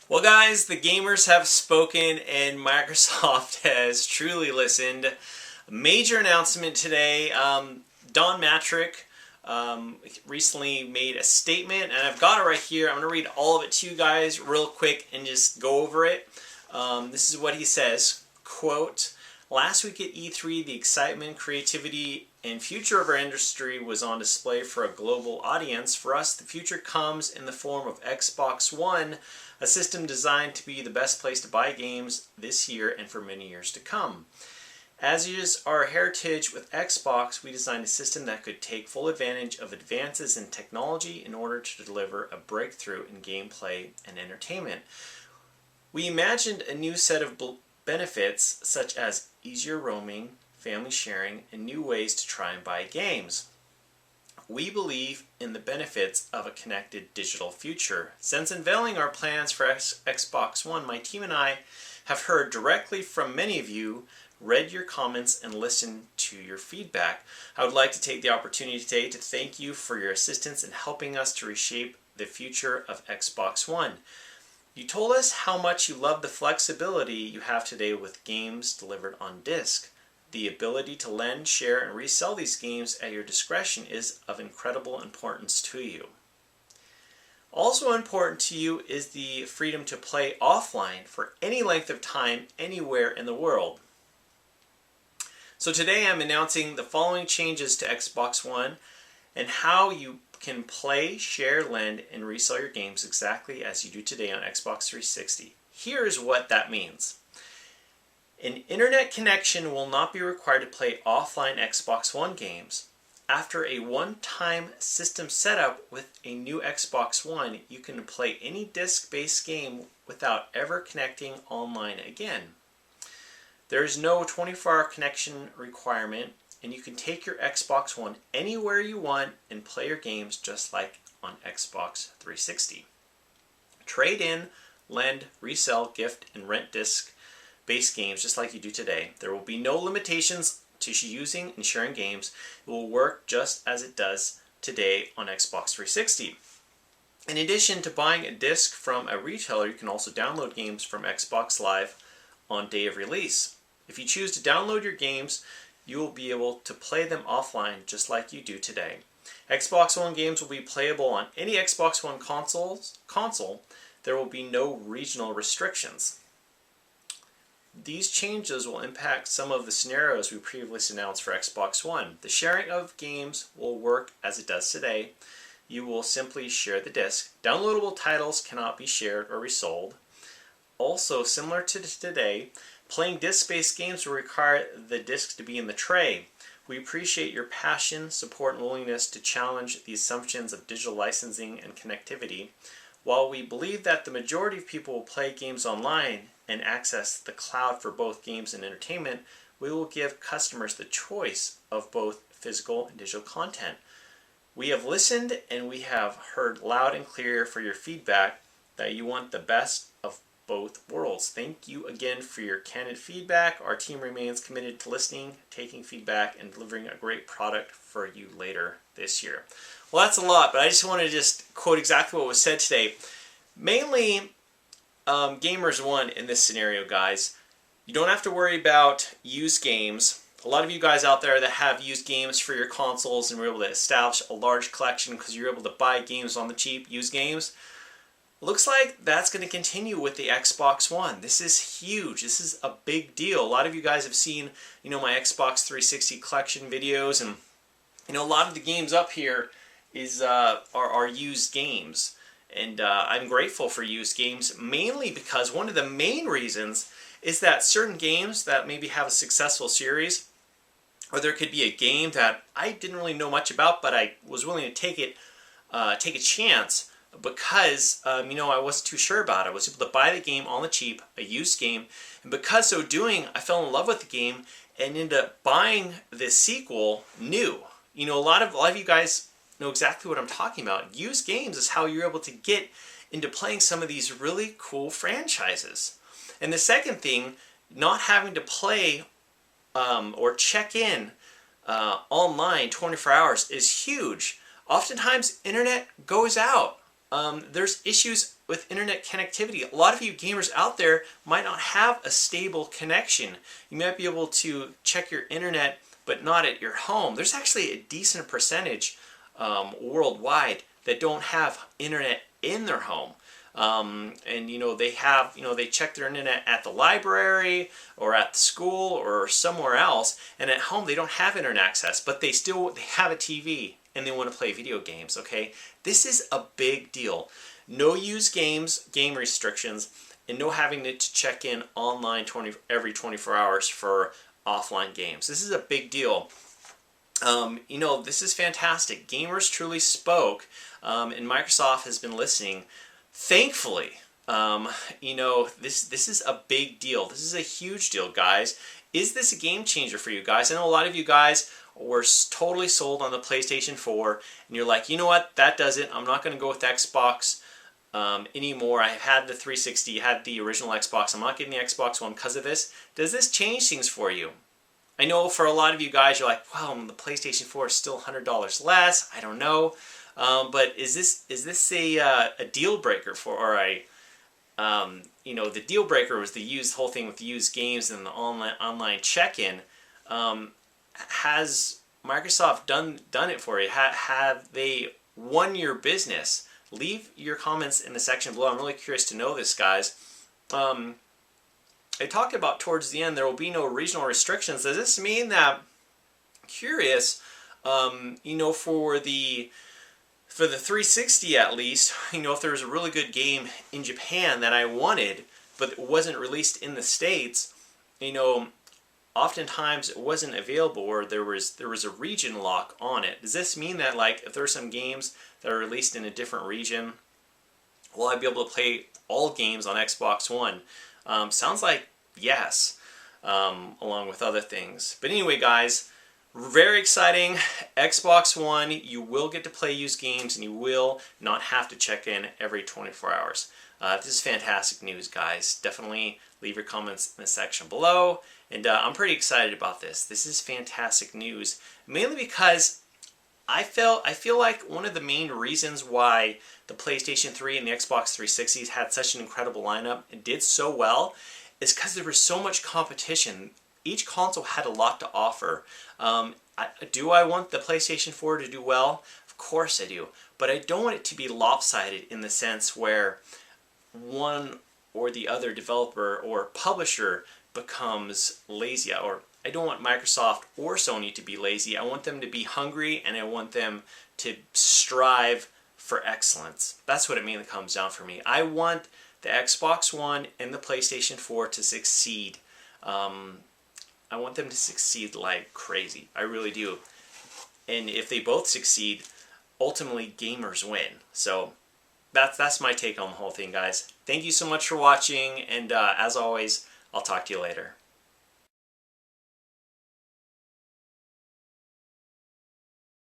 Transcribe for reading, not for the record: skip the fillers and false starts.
Well, guys, the gamers have spoken and Microsoft has truly listened. Major announcement today. Don Mattrick recently made a statement, and I've got it right here. I'm going to read all of it to you guys real quick and just go over it. This is what he says, quote, "Last week at E3, the excitement, creativity, and future of our industry was on display for a global audience. For us, the future comes in the form of Xbox One, a system designed to be the best place to buy games this year and for many years to come. As is our heritage with Xbox, we designed a system that could take full advantage of advances in technology in order to deliver a breakthrough in gameplay and entertainment. We imagined a new set of benefits such as easier roaming, family sharing, and new ways to try and buy games. We believe in the benefits of a connected digital future. Since unveiling our plans for Xbox One, my team and I have heard directly from many of you, read your comments, and listened to your feedback. I would like to take the opportunity today to thank you for your assistance in helping us to reshape the future of Xbox One. You told us how much you love the flexibility you have today with games delivered on disc. The ability to lend, share, and resell these games at your discretion is of incredible importance to you. Also important to you is the freedom to play offline for any length of time, anywhere in the world. So today I'm announcing the following changes to Xbox One and how you can play, share, lend, and resell your games exactly as you do today on Xbox 360. Here's what that means. An internet connection will not be required to play offline Xbox One games. After a one-time system setup with a new Xbox One, you can play any disc-based game without ever connecting online again. There is no 24-hour connection requirement, and you can take your Xbox One anywhere you want and play your games just like on Xbox 360. Trade in, lend, resell, gift, and rent disc-based games just like you do today. There will be no limitations to using and sharing games. It will work just as it does today on Xbox 360. In addition to buying a disc from a retailer, you can also download games from Xbox Live on day of release. If you choose to download your games, you will be able to play them offline just like you do today. Xbox One games will be playable on any Xbox One console. There will be no regional restrictions. These changes will impact some of the scenarios we previously announced for Xbox One. The sharing of games will work as it does today. You will simply share the disc. Downloadable titles cannot be shared or resold. Also, similar to today, playing disc-based games will require the disc to be in the tray. We appreciate your passion, support, and willingness to challenge the assumptions of digital licensing and connectivity. While we believe that the majority of people will play games online and access the cloud for both games and entertainment, we will give customers the choice of both physical and digital content. We have listened and we have heard loud and clear for your feedback that you want the best of both worlds. Thank you again for your candid feedback. Our team remains committed to listening, taking feedback, and delivering a great product for you later this year. Well, that's a lot, but I just want to just quote exactly what was said today. Mainly, gamers won in this scenario, guys. You don't have to worry about used games. A lot of you guys out there that have used games for your consoles and were able to establish a large collection because you're able to buy games on the cheap, used games. Looks like that's going to continue with the Xbox One. This is huge. This is a big deal. A lot of you guys have seen, my Xbox 360 collection videos, and a lot of the games up here are used games. And I'm grateful for used games, mainly because one of the main reasons is that certain games that maybe have a successful series, or there could be a game that I didn't really know much about, but I was willing to take a chance because I wasn't too sure about it. I was able to buy the game on the cheap, a used game, and because so doing, I fell in love with the game and ended up buying the sequel new. A lot of you guys know exactly what I'm talking about. Used games is how you're able to get into playing some of these really cool franchises. And the second thing, not having to play or check in online 24 hours is huge. Oftentimes, internet goes out. There's issues with internet connectivity. A lot of you gamers out there might not have a stable connection. You might be able to check your internet, but not at your home. There's actually a decent percentage worldwide that don't have internet in their home. And they check their internet at the library or at the school or somewhere else, and at home they don't have internet access, but they have a TV and they want to play video games. Okay, this is a big deal. No use games, game restrictions, and no having to check in online every 24 hours for offline games. This is a big deal. This is fantastic. Gamers truly spoke, and Microsoft has been listening. Thankfully, this is a big deal. This is a huge deal, guys. Is this a game changer for you guys? I know a lot of you guys were totally sold on the PlayStation 4, and you're like, you know what, that does it. I'm not going to go with Xbox anymore. I had the 360, had the original Xbox. I'm not getting the Xbox One because of this. Does this change things for you? I know for a lot of you guys, you're like, well, the PlayStation 4 is still $100 less. I don't know. But is this a deal breaker for, the deal breaker was the whole thing with the used games and the online check-in. Has Microsoft done it for you? Have they won your business? Leave your comments in the section below. I'm really curious to know this, guys. I talked about towards the end there will be no regional restrictions. Does this mean that, curious, for the 360 at least, if there was a really good game in Japan that I wanted, but it wasn't released in the States, oftentimes it wasn't available, or there was a region lock on it. Does this mean that, like, if there are some games that are released in a different region, will I be able to play all games on Xbox One? Sounds like yes, along with other things. But anyway, guys, very exciting. Xbox One, you will get to play used games, and you will not have to check in every 24 hours. This is fantastic news, guys. Definitely leave your comments in the section below. And I'm pretty excited about this. This is fantastic news, mainly because I feel like one of the main reasons why the PlayStation 3 and the Xbox 360s had such an incredible lineup and did so well is because there was so much competition. Each console had a lot to offer. Do I want the PlayStation 4 to do well? Of course I do. But I don't want it to be lopsided in the sense where one or the other developer or publisher becomes lazy. Or I don't want Microsoft or Sony to be lazy. I want them to be hungry, and I want them to strive for excellence. That's what it mainly comes down for me. I want the Xbox One and the PlayStation 4 to succeed. I want them to succeed like crazy. I really do. And if they both succeed, ultimately gamers win. So that's my take on the whole thing, guys. Thank you so much for watching, and as always, I'll talk to you later.